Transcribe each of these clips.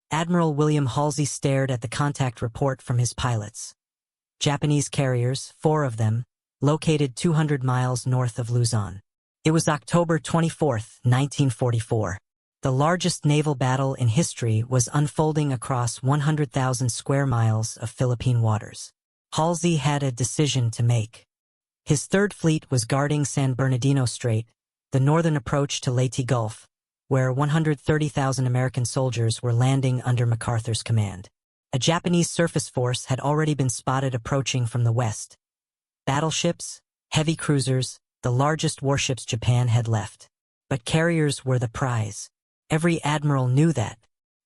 Admiral William Halsey stared at the contact report from his pilots. Japanese carriers, 4 of them, located 200 miles north of Luzon. It was October 24, 1944. The largest naval battle in history was unfolding across 100,000 square miles of Philippine waters. Halsey had a decision to make. His Third Fleet was guarding San Bernardino Strait, the northern approach to Leyte Gulf, where 130,000 American soldiers were landing under MacArthur's command. A Japanese surface force had already been spotted approaching from the west. Battleships, heavy cruisers, the largest warships Japan had left. But carriers were the prize. Every admiral knew that.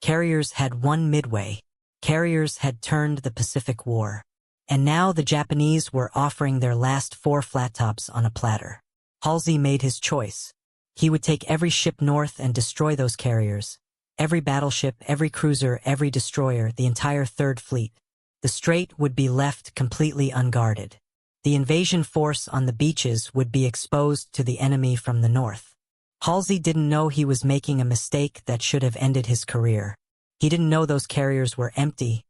Carriers had won Midway. Carriers had turned the Pacific War. And now the Japanese were offering their last 4 flat tops on a platter. Halsey made his choice. He would take every ship north and destroy those carriers. Every battleship, every cruiser, every destroyer, the entire Third Fleet. The strait would be left completely unguarded. The invasion force on the beaches would be exposed to the enemy from the north. Halsey didn't know he was making a mistake that should have ended his career. He didn't know those carriers were empty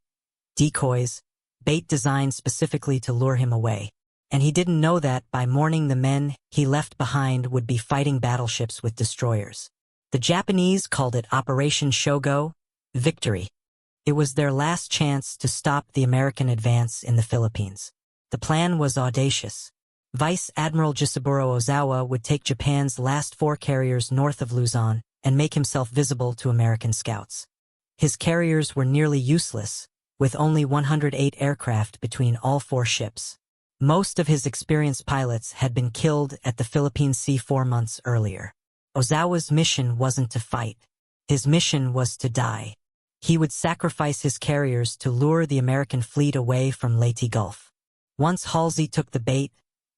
decoys, bait designed specifically to lure him away. And he didn't know that by morning the men he left behind would be fighting battleships with destroyers. The Japanese called it Operation Shogo, victory. It was their last chance to stop the American advance in the Philippines. The plan was audacious. Vice Admiral Jisaburo Ozawa would take Japan's last 4 carriers north of Luzon and make himself visible to American scouts. His carriers were nearly useless, with only 108 aircraft between all 4 ships. Most of his experienced pilots had been killed at the Philippine Sea 4 months earlier. Ozawa's mission wasn't to fight. His mission was to die. He would sacrifice his carriers to lure the American fleet away from Leyte Gulf. Once Halsey took the bait,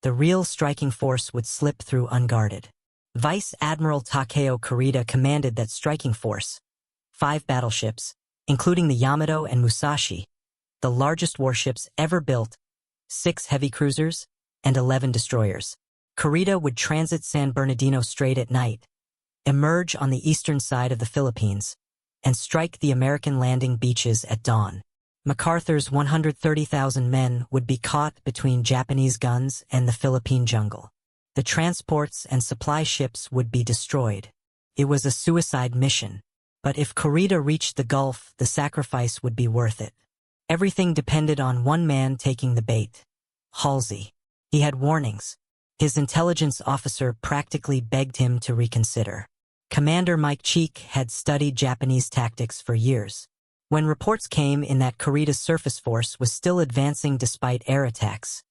the real striking force would slip through unguarded. Vice Admiral Takeo Kurita commanded that striking force. 5 battleships, including the Yamato and Musashi, the largest warships ever built, 6 heavy cruisers, and 11 destroyers. Kurita would transit San Bernardino Strait at night, emerge on the eastern side of the Philippines, and strike the American landing beaches at dawn. MacArthur's 130,000 men would be caught between Japanese guns and the Philippine jungle. The transports and supply ships would be destroyed. It was a suicide mission. But if Kurita reached the Gulf, the sacrifice would be worth it. Everything depended on one man taking the bait. Halsey. He had warnings. His intelligence officer practically begged him to reconsider. Commander Mike Cheek had studied Japanese tactics for years. When reports came in that Kurita's surface force was still advancing despite air attacks,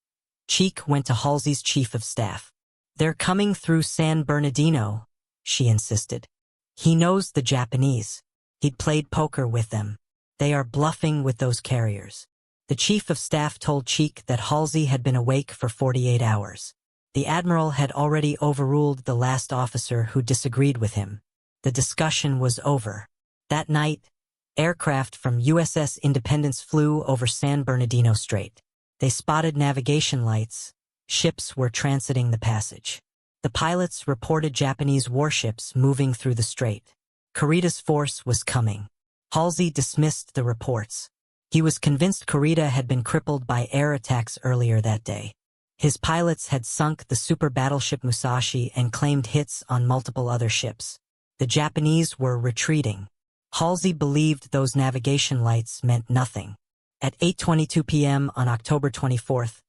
Cheek went to Halsey's chief of staff. "They're coming through San Bernardino," she insisted. He knows the Japanese. He'd played poker with them. They are bluffing with those carriers. The chief of staff told Cheek that Halsey had been awake for 48 hours. The admiral had already overruled the last officer who disagreed with him. The discussion was over. That night, aircraft from USS Independence flew over San Bernardino Strait. They spotted navigation lights. Ships were transiting the passage. The pilots reported Japanese warships moving through the strait. Kurita's force was coming. Halsey dismissed the reports. He was convinced Kurita had been crippled by air attacks earlier that day. His pilots had sunk the super battleship Musashi and claimed hits on multiple other ships. The Japanese were retreating. Halsey believed those navigation lights meant nothing. At 8:22 p.m. on October 24th,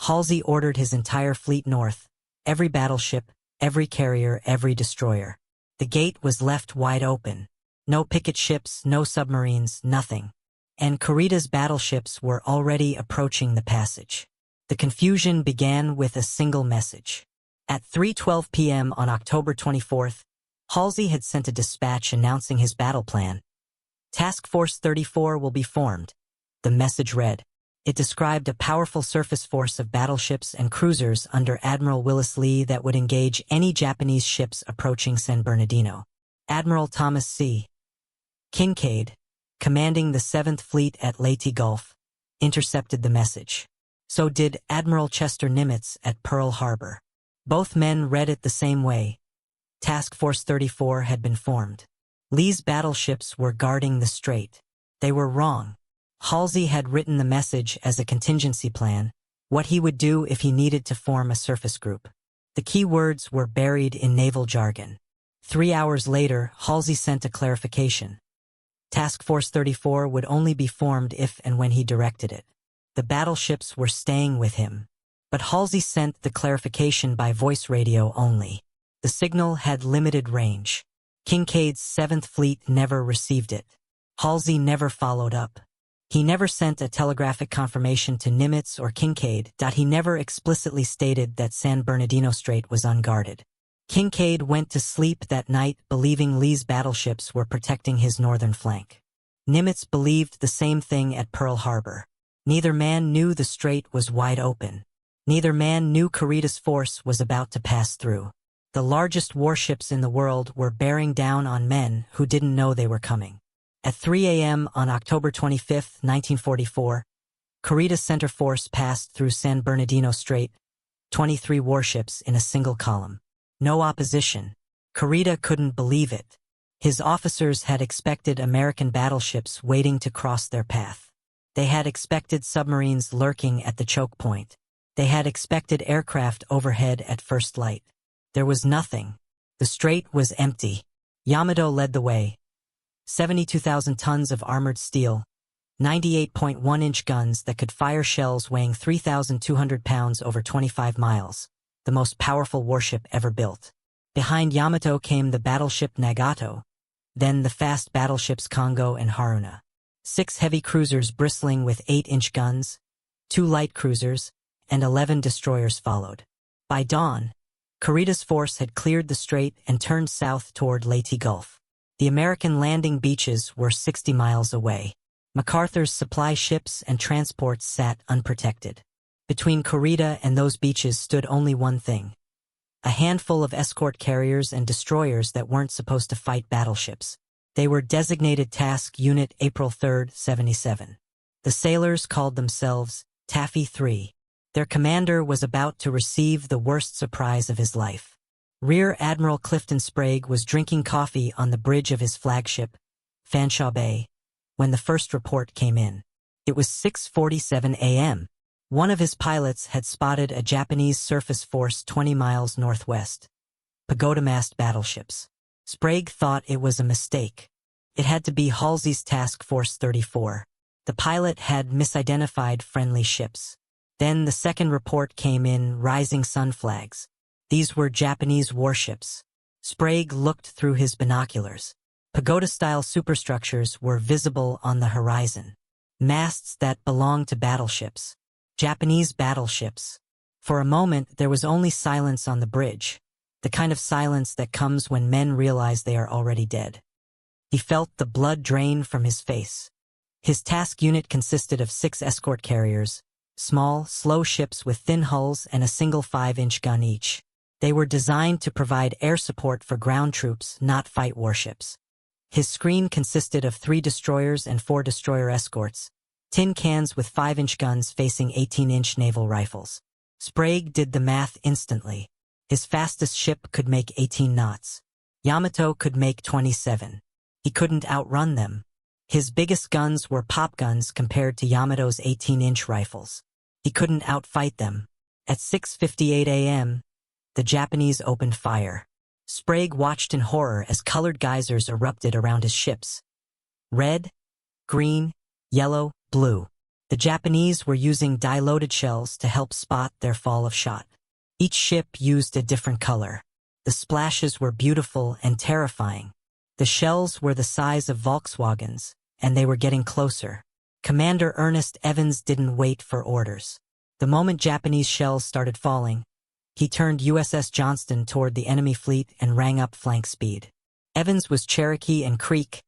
Halsey ordered his entire fleet north, every battleship, every carrier, every destroyer. The gate was left wide open. No picket ships, no submarines, nothing. And Kurita's battleships were already approaching the passage. The confusion began with a single message. At 3:12 p.m. on October 24th, Halsey had sent a dispatch announcing his battle plan. Task Force 34 will be formed. The message read. It described a powerful surface force of battleships and cruisers under Admiral Willis that would engage any Japanese ships approaching San Bernardino. Admiral Thomas C. Kincaid, commanding the 7th Fleet at Leyte Gulf, intercepted the message. So did Admiral Chester Nimitz at Pearl Harbor. Both men read it the same way. Task Force 34 had been formed. Lee's battleships were guarding the strait. They were wrong. Halsey had written the message as a contingency plan, what he would do if he needed to form a surface group. The key words were buried in naval jargon. 3 hours later, Halsey sent a clarification. Task Force 34 would only be formed if and when he directed it. The battleships were staying with him. But Halsey sent the clarification by voice radio only. The signal had limited range. Kinkaid's 7th Fleet never received it. Halsey never followed up. He never sent a telegraphic confirmation to Nimitz or Kinkaid. He never explicitly stated that San Bernardino Strait was unguarded. Kinkaid went to sleep that night believing Lee's battleships were protecting his northern flank. Nimitz believed the same thing at Pearl Harbor. Neither man knew the strait was wide open. Neither man knew Kurita's force was about to pass through. The largest warships in the world were bearing down on men who didn't know they were coming. At 3 a.m. on October 25, 1944, Kurita's center force passed through San Bernardino Strait, 23 warships in a single column. No opposition. Kurita couldn't believe it. His officers had expected American battleships waiting to cross their path. They had expected submarines lurking at the choke point. They had expected aircraft overhead at first light. There was nothing. The strait was empty. Yamato led the way. 72,000 tons of armored steel, 98.1-inch guns that could fire shells weighing 3,200 pounds over 25 miles, the most powerful warship ever built. Behind Yamato came the battleship Nagato, then the fast battleships Kongo and Haruna. 6 heavy cruisers bristling with 8-inch guns, 2 light cruisers, and 11 destroyers followed. By dawn, Kurita's force had cleared the strait and turned south toward Leyte Gulf. The American landing beaches were 60 miles away. MacArthur's supply ships and transports sat unprotected. Between Kurita and those beaches stood only one thing: a handful of escort carriers and destroyers that weren't supposed to fight battleships. They were designated Task Unit April 3, 77. The sailors called themselves Taffy 3. Their commander was about to receive the worst surprise of his life. Rear Admiral Clifton Sprague was drinking coffee on the bridge of his flagship, Fanshawe Bay, when the first report came in. It was 6:47 a.m. One of his pilots had spotted a Japanese surface force 20 miles northwest. Pagoda-mast battleships. Sprague thought it was a mistake. It had to be Halsey's Task Force 34. The pilot had misidentified friendly ships. Then the second report came in, rising sun flags. These were Japanese warships. Sprague looked through his binoculars. Pagoda-style superstructures were visible on the horizon. Masts that belonged to battleships. Japanese battleships. For a moment, there was only silence on the bridge, the kind of silence that comes when men realize they are already dead. He felt the blood drain from his face. His task unit consisted of 6 escort carriers, small, slow ships with thin hulls and a single 5-inch gun each. They were designed to provide air support for ground troops, not fight warships. His screen consisted of 3 destroyers and 4 destroyer escorts, tin cans with 5-inch guns facing 18-inch naval rifles. Sprague did the math instantly. His fastest ship could make 18 knots. Yamato could make 27. He couldn't outrun them. His biggest guns were pop guns compared to Yamato's 18-inch rifles. He couldn't outfight them. At 6:58 a.m., the Japanese opened fire. Sprague watched in horror as colored geysers erupted around his ships. Red, green, yellow, blue. The Japanese were using die-loaded shells to help spot their fall of shot. Each ship used a different color. The splashes were beautiful and terrifying. The shells were the size of Volkswagens, and they were getting closer. Commander Ernest Evans didn't wait for orders. The moment Japanese shells started falling, he turned USS Johnston toward the enemy fleet and rang up flank speed. Evans was Cherokee and Creek,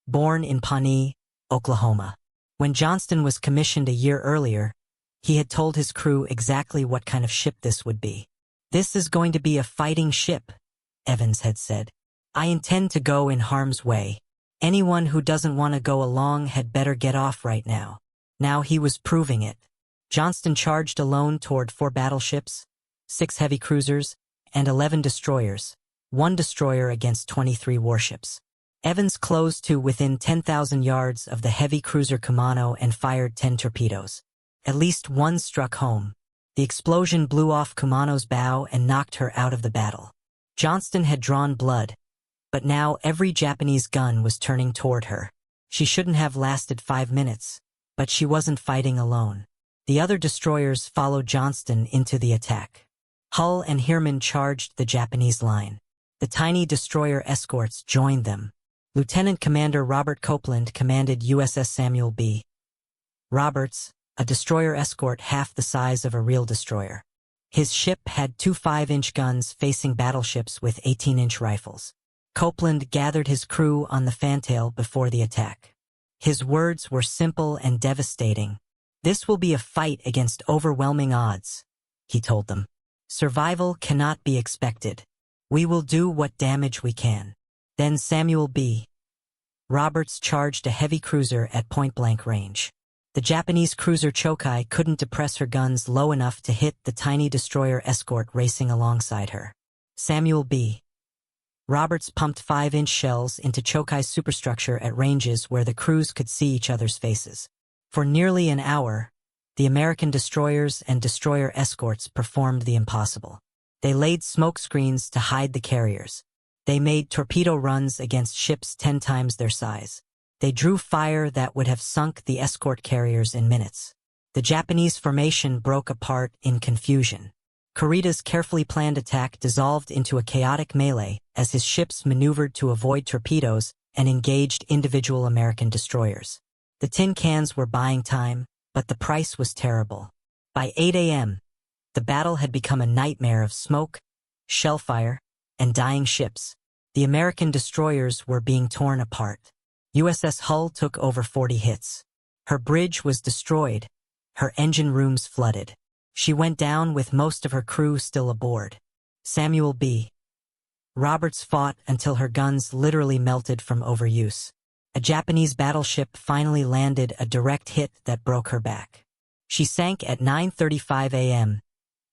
born in Pawnee, Oklahoma. When Johnston was commissioned a year earlier, he had told his crew exactly what kind of ship this would be. "This is going to be a fighting ship," Evans had said. "I intend to go in harm's way. Anyone who doesn't want to go along had better get off right now." Now he was proving it. Johnston charged alone toward 4 battleships, 6 heavy cruisers, and 11 destroyers, 1 destroyer against 23 warships. Evans closed to within 10,000 yards of the heavy cruiser Kumano and fired 10 torpedoes. At least one struck home. The explosion blew off Kumano's bow and knocked her out of the battle. Johnston had drawn blood, but now every Japanese gun was turning toward her. She shouldn't have lasted 5 minutes, but she wasn't fighting alone. The other destroyers followed Johnston into the attack. Hull and Heermann charged the Japanese line. The tiny destroyer escorts joined them. Lieutenant Commander Robert Copeland commanded USS Samuel B. Roberts, a destroyer escort half the size of a real destroyer. His ship had 2 5-inch guns facing battleships with 18-inch rifles. Copeland gathered his crew on the fantail before the attack. His words were simple and devastating. "This will be a fight against overwhelming odds," he told them. "Survival cannot be expected. We will do what damage we can." Then Samuel B. Roberts charged a heavy cruiser at point-blank range. The Japanese cruiser Chokai couldn't depress her guns low enough to hit the tiny destroyer escort racing alongside her. Samuel B. Roberts pumped 5-inch shells into Chokai's superstructure at ranges where the crews could see each other's faces. For nearly an hour, the American destroyers and destroyer escorts performed the impossible. They laid smoke screens to hide the carriers. They made torpedo runs against ships 10 times their size. They drew fire that would have sunk the escort carriers in minutes. The Japanese formation broke apart in confusion. Kurita's carefully planned attack dissolved into a chaotic melee as his ships maneuvered to avoid torpedoes and engaged individual American destroyers. The tin cans were buying time, but the price was terrible. By 8 a.m., the battle had become a nightmare of smoke, shellfire, and dying ships. The American destroyers were being torn apart. USS Hull took over 40 hits. Her bridge was destroyed, her engine rooms flooded. She went down with most of her crew still aboard. Samuel B. Roberts fought until her guns literally melted from overuse. A Japanese battleship finally landed a direct hit that broke her back. She sank at 9:35 a.m.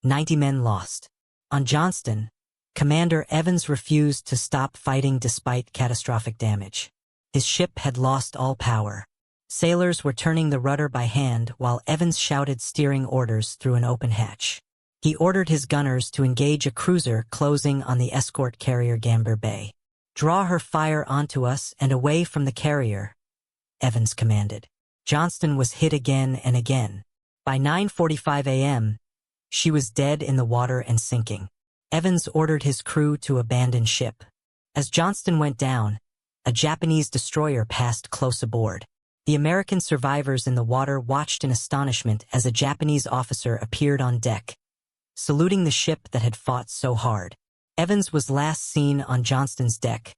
90 men lost. On Johnston, Commander Evans refused to stop fighting despite catastrophic damage. His ship had lost all power. Sailors were turning the rudder by hand while Evans shouted steering orders through an open hatch. He ordered his gunners to engage a cruiser closing on the escort carrier Gambier Bay. "Draw her fire onto us and away from the carrier," Evans commanded. Johnston was hit again and again. By 9:45 a.m., she was dead in the water and sinking. Evans ordered his crew to abandon ship. As Johnston went down, a Japanese destroyer passed close aboard. The American survivors in the water watched in astonishment as a Japanese officer appeared on deck, saluting the ship that had fought so hard. Evans was last seen on Johnston's deck,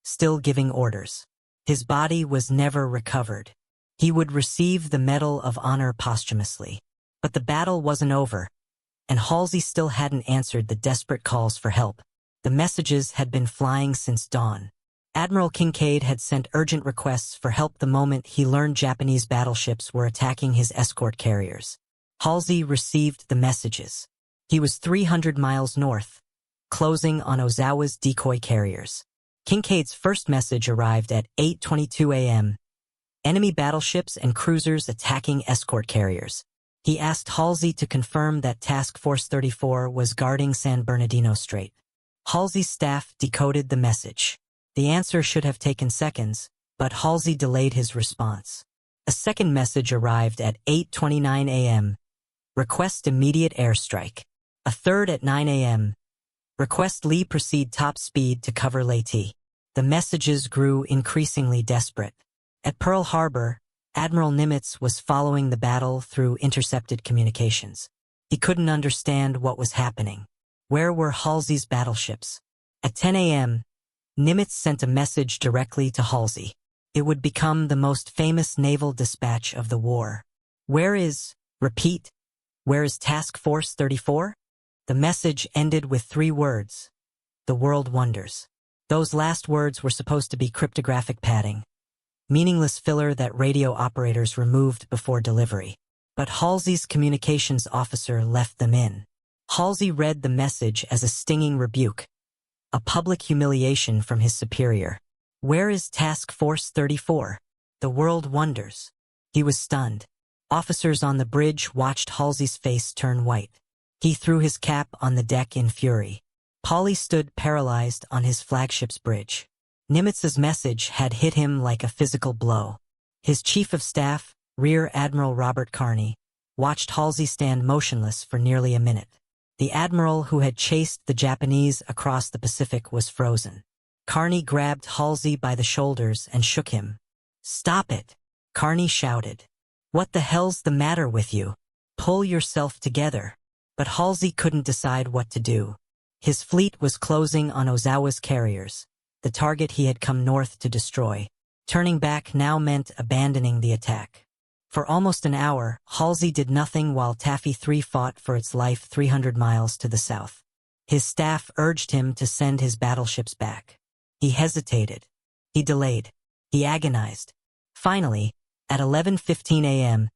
still giving orders. His body was never recovered. He would receive the Medal of Honor posthumously. But the battle wasn't over, and Halsey still hadn't answered the desperate calls for help. The messages had been flying since dawn. Admiral Kinkaid had sent urgent requests for help the moment he learned Japanese battleships were attacking his escort carriers. Halsey received the messages. He was 300 miles north, closing on Ozawa's decoy carriers. Kinkaid's first message arrived at 8:22 a.m. Enemy battleships and cruisers attacking escort carriers. He asked Halsey to confirm that Task Force 34 was guarding San Bernardino Strait. Halsey's staff decoded the message. The answer should have taken seconds, but Halsey delayed his response. A second message arrived at 8:29 a.m. Request immediate airstrike. A third at 9 a.m. Request Lee proceed top speed to cover Leyte. The messages grew increasingly desperate. At Pearl Harbor, Admiral Nimitz was following the battle through intercepted communications. He couldn't understand what was happening. Where were Halsey's battleships? At 10 a.m., Nimitz sent a message directly to Halsey. It would become the most famous naval dispatch of the war. Where is Task Force 34? The message ended with 3 words. The world wonders. Those last words were supposed to be cryptographic padding, meaningless filler that radio operators removed before delivery. But Halsey's communications officer left them in. Halsey read the message as a stinging rebuke, a public humiliation from his superior. "Where is Task Force 34? The world wonders." He was stunned. Officers on the bridge watched Halsey's face turn white. He threw his cap on the deck in fury. Polly stood paralyzed on his flagship's bridge. Nimitz's message had hit him like a physical blow. His chief of staff, Rear Admiral Robert Kearney, watched Halsey stand motionless for nearly a minute. The admiral who had chased the Japanese across the Pacific was frozen. Kearney grabbed Halsey by the shoulders and shook him. "Stop it!" Kearney shouted. "What the hell's the matter with you? Pull yourself together." But Halsey couldn't decide what to do. His fleet was closing on Ozawa's carriers, the target he had come north to destroy. Turning back now meant abandoning the attack. For almost an hour, Halsey did nothing while Taffy 3 fought for its life 300 miles to the south. His staff urged him to send his battleships back. He hesitated. He delayed. He agonized. Finally, at 11:15 a.m.,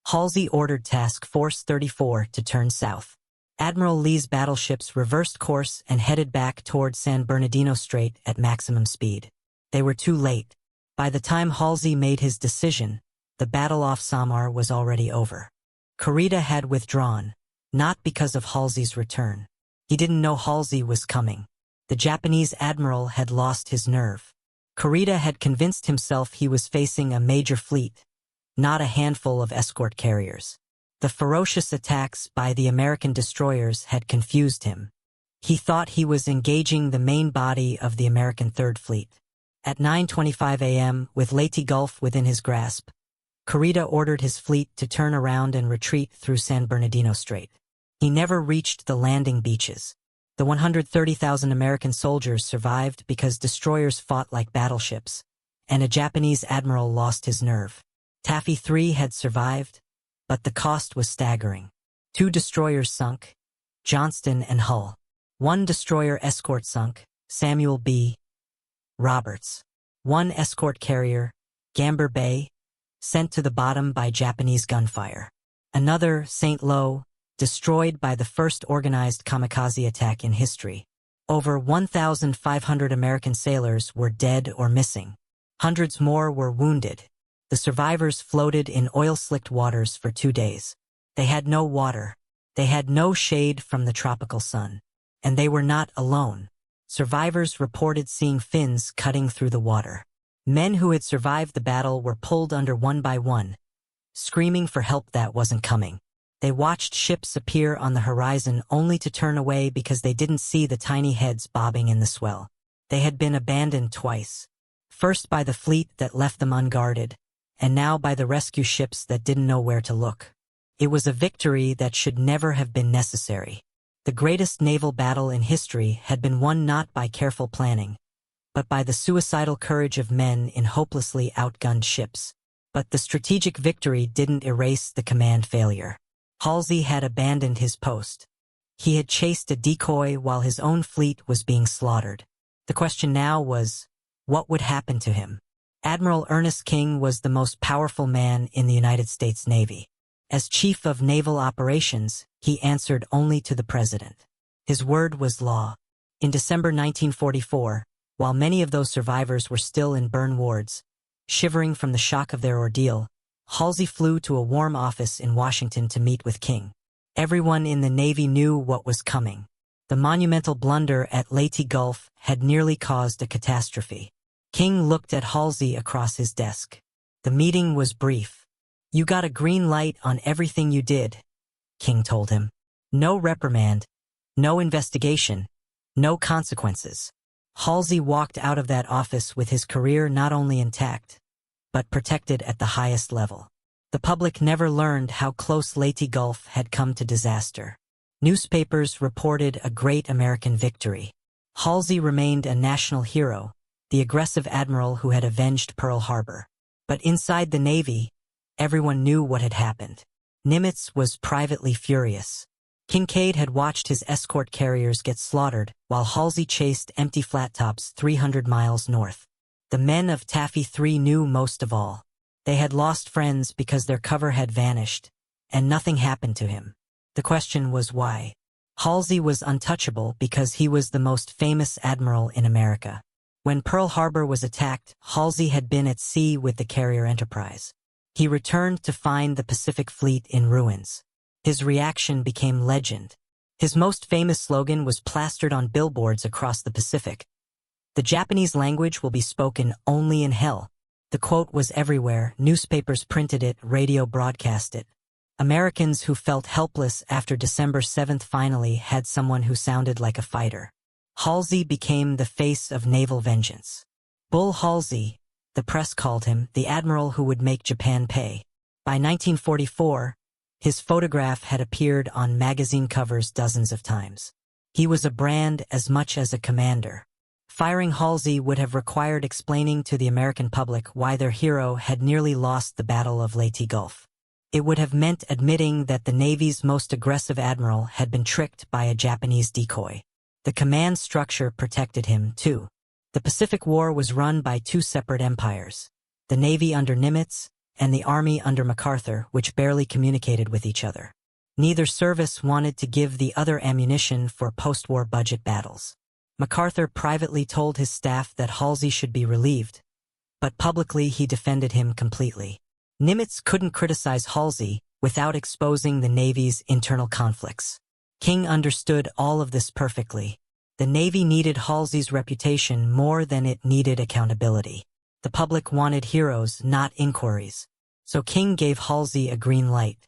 Halsey ordered Task Force 34 to turn south. Admiral Lee's battleships reversed course and headed back toward San Bernardino Strait at maximum speed. They were too late. By the time Halsey made his decision, the battle off Samar was already over. Kurita had withdrawn, not because of Halsey's return. He didn't know Halsey was coming. The Japanese admiral had lost his nerve. Kurita had convinced himself he was facing a major fleet, not a handful of escort carriers. The ferocious attacks by the American destroyers had confused him. He thought he was engaging the main body of the American Third Fleet. At 9:25 a.m., with Leyte Gulf within his grasp, Kurita ordered his fleet to turn around and retreat through San Bernardino Strait. He never reached the landing beaches. The 130,000 American soldiers survived because destroyers fought like battleships, and a Japanese admiral lost his nerve. Taffy 3 had survived, but the cost was staggering. 2 destroyers sunk, Johnston and Hull. 1 destroyer escort sunk, Samuel B. Roberts. 1 escort carrier, Gamber Bay, sent to the bottom by Japanese gunfire. Another, St. Lo, destroyed by the first organized kamikaze attack in history. Over 1,500 American sailors were dead or missing. Hundreds more were wounded. The survivors floated in oil-slicked waters for 2 days. They had no water. They had no shade from the tropical sun. And they were not alone. Survivors reported seeing fins cutting through the water. Men who had survived the battle were pulled under one by one, screaming for help that wasn't coming. They watched ships appear on the horizon only to turn away because they didn't see the tiny heads bobbing in the swell. They had been abandoned twice. First by the fleet that left them unguarded, and now by the rescue ships that didn't know where to look. It was a victory that should never have been necessary. The greatest naval battle in history had been won not by careful planning, but by the suicidal courage of men in hopelessly outgunned ships. But the strategic victory didn't erase the command failure. Halsey had abandoned his post. He had chased a decoy while his own fleet was being slaughtered. The question now was, what would happen to him? Admiral Ernest King was the most powerful man in the United States Navy. As Chief of Naval Operations, he answered only to the President. His word was law. In December 1944, while many of those survivors were still in burn wards, shivering from the shock of their ordeal, Halsey flew to a warm office in Washington to meet with King. Everyone in the Navy knew what was coming. The monumental blunder at Leyte Gulf had nearly caused a catastrophe. King looked at Halsey across his desk. The meeting was brief. "You got a green light on everything you did," King told him. "No reprimand, no investigation, no consequences." Halsey walked out of that office with his career not only intact, but protected at the highest level. The public never learned how close Leyte Gulf had come to disaster. Newspapers reported a great American victory. Halsey remained a national hero, the aggressive admiral who had avenged Pearl Harbor. But inside the Navy, everyone knew what had happened. Nimitz was privately furious. Kincaid had watched his escort carriers get slaughtered while Halsey chased empty flat tops 300 miles north. The men of Taffy 3 knew most of all. They had lost friends because their cover had vanished, and nothing happened to him. The question was why. Halsey was untouchable because he was the most famous admiral in America. When Pearl Harbor was attacked, Halsey had been at sea with the carrier Enterprise. He returned to find the Pacific Fleet in ruins. His reaction became legend. His most famous slogan was plastered on billboards across the Pacific. "The Japanese language will be spoken only in hell." The quote was everywhere. Newspapers printed it, radio broadcast it. Americans who felt helpless after December 7th finally had someone who sounded like a fighter. Halsey became the face of naval vengeance. Bull Halsey, the press called him, the admiral who would make Japan pay. By 1944, his photograph had appeared on magazine covers dozens of times. He was a brand as much as a commander. Firing Halsey would have required explaining to the American public why their hero had nearly lost the Battle of Leyte Gulf. It would have meant admitting that the Navy's most aggressive admiral had been tricked by a Japanese decoy. The command structure protected him, too. The Pacific War was run by two separate empires, the Navy under Nimitz and the Army under MacArthur, which barely communicated with each other. Neither service wanted to give the other ammunition for post-war budget battles. MacArthur privately told his staff that Halsey should be relieved, but publicly he defended him completely. Nimitz couldn't criticize Halsey without exposing the Navy's internal conflicts. King understood all of this perfectly. The Navy needed Halsey's reputation more than it needed accountability. The public wanted heroes, not inquiries. So King gave Halsey a green light.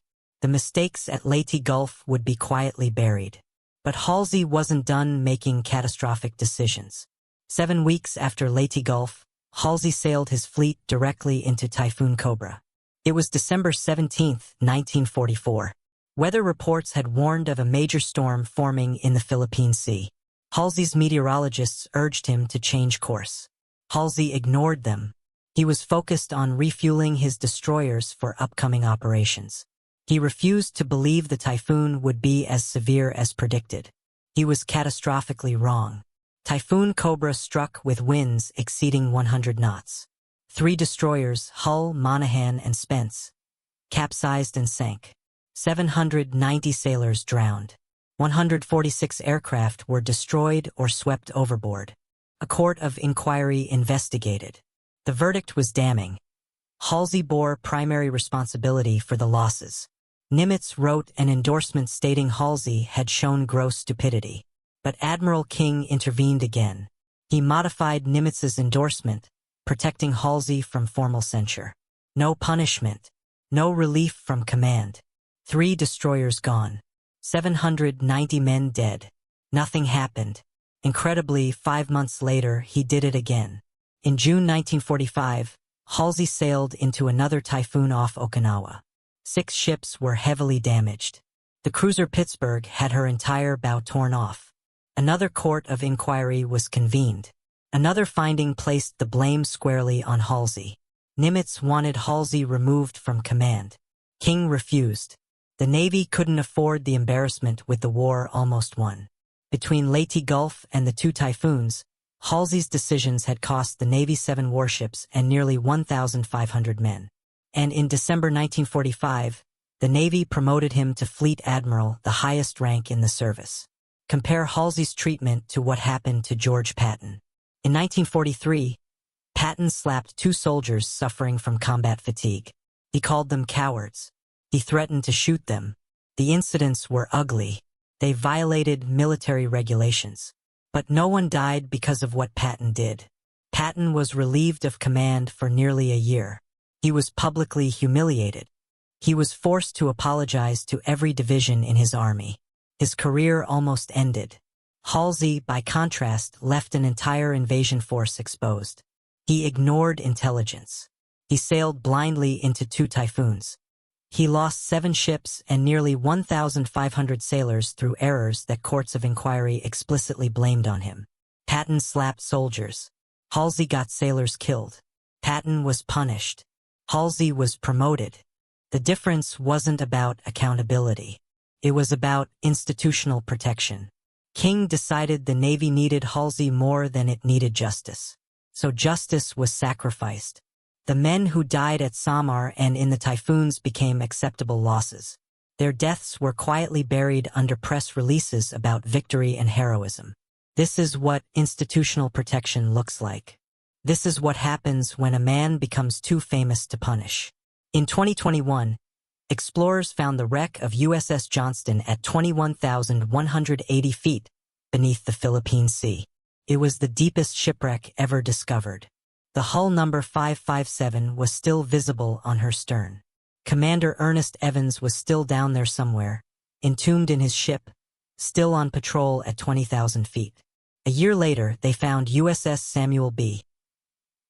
The mistakes at Leyte Gulf would be quietly buried. But Halsey wasn't done making catastrophic decisions. 7 weeks after Leyte Gulf, Halsey sailed his fleet directly into Typhoon Cobra. It was December 17, 1944. Weather reports had warned of a major storm forming in the Philippine Sea. Halsey's meteorologists urged him to change course. Halsey ignored them. He was focused on refueling his destroyers for upcoming operations. He refused to believe the typhoon would be as severe as predicted. He was catastrophically wrong. Typhoon Cobra struck with winds exceeding 100 knots. 3 destroyers, Hull, Monaghan, and Spence, capsized and sank. 790 sailors drowned. 146 aircraft were destroyed or swept overboard. A court of inquiry investigated. The verdict was damning. Halsey bore primary responsibility for the losses. Nimitz wrote an endorsement stating Halsey had shown gross stupidity. But Admiral King intervened again. He modified Nimitz's endorsement, protecting Halsey from formal censure. No punishment. No relief from command. 3 destroyers gone. 790 men dead. Nothing happened. Incredibly, 5 months later, he did it again. In June 1945, Halsey sailed into another typhoon off Okinawa. 6 ships were heavily damaged. The cruiser Pittsburgh had her entire bow torn off. Another court of inquiry was convened. Another finding placed the blame squarely on Halsey. Nimitz wanted Halsey removed from command. King refused. The Navy couldn't afford the embarrassment with the war almost won. Between Leyte Gulf and the 2 typhoons, Halsey's decisions had cost the Navy 7 warships and nearly 1,500 men. And in December 1945, the Navy promoted him to Fleet Admiral, the highest rank in the service. Compare Halsey's treatment to what happened to George Patton. In 1943, Patton slapped 2 soldiers suffering from combat fatigue. He called them cowards. He threatened to shoot them. The incidents were ugly. They violated military regulations. But no one died because of what Patton did. Patton was relieved of command for nearly a year. He was publicly humiliated. He was forced to apologize to every division in his army. His career almost ended. Halsey, by contrast, left an entire invasion force exposed. He ignored intelligence. He sailed blindly into 2 typhoons. He lost 7 ships and nearly 1,500 sailors through errors that courts of inquiry explicitly blamed on him. Patton slapped soldiers. Halsey got sailors killed. Patton was punished. Halsey was promoted. The difference wasn't about accountability. It was about institutional protection. King decided the Navy needed Halsey more than it needed justice. So justice was sacrificed. The men who died at Samar and in the typhoons became acceptable losses. Their deaths were quietly buried under press releases about victory and heroism. This is what institutional protection looks like. This is what happens when a man becomes too famous to punish. In 2021, explorers found the wreck of USS Johnston at 21,180 feet beneath the Philippine Sea. It was the deepest shipwreck ever discovered. The hull number 557 was still visible on her stern. Commander Ernest Evans was still down there somewhere, entombed in his ship, still on patrol at 20,000 feet. A year later, they found USS Samuel B.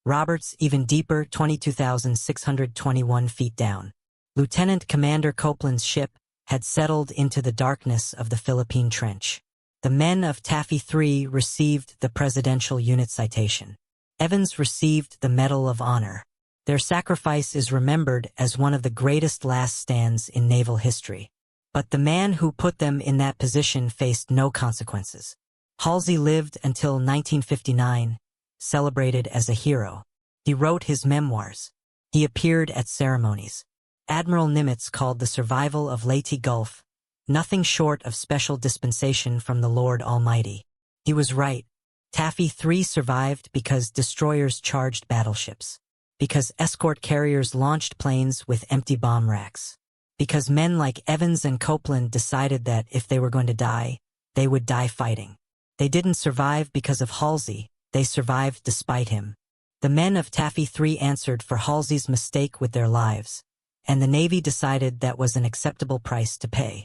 Roberts even deeper, 22,621 feet down. Lieutenant Commander Copeland's ship had settled into the darkness of the Philippine Trench. The men of Taffy 3 received the Presidential Unit Citation. Evans received the Medal of Honor. Their sacrifice is remembered as one of the greatest last stands in naval history. But the man who put them in that position faced no consequences. Halsey lived until 1959, celebrated as a hero. He wrote his memoirs. He appeared at ceremonies. Admiral Nimitz called the survival of Leyte Gulf nothing short of special dispensation from the Lord Almighty. He was right. Taffy 3 survived because destroyers charged battleships. Because escort carriers launched planes with empty bomb racks. Because men like Evans and Copeland decided that if they were going to die, they would die fighting. They didn't survive because of Halsey, they survived despite him. The men of Taffy 3 answered for Halsey's mistake with their lives, and the Navy decided that was an acceptable price to pay.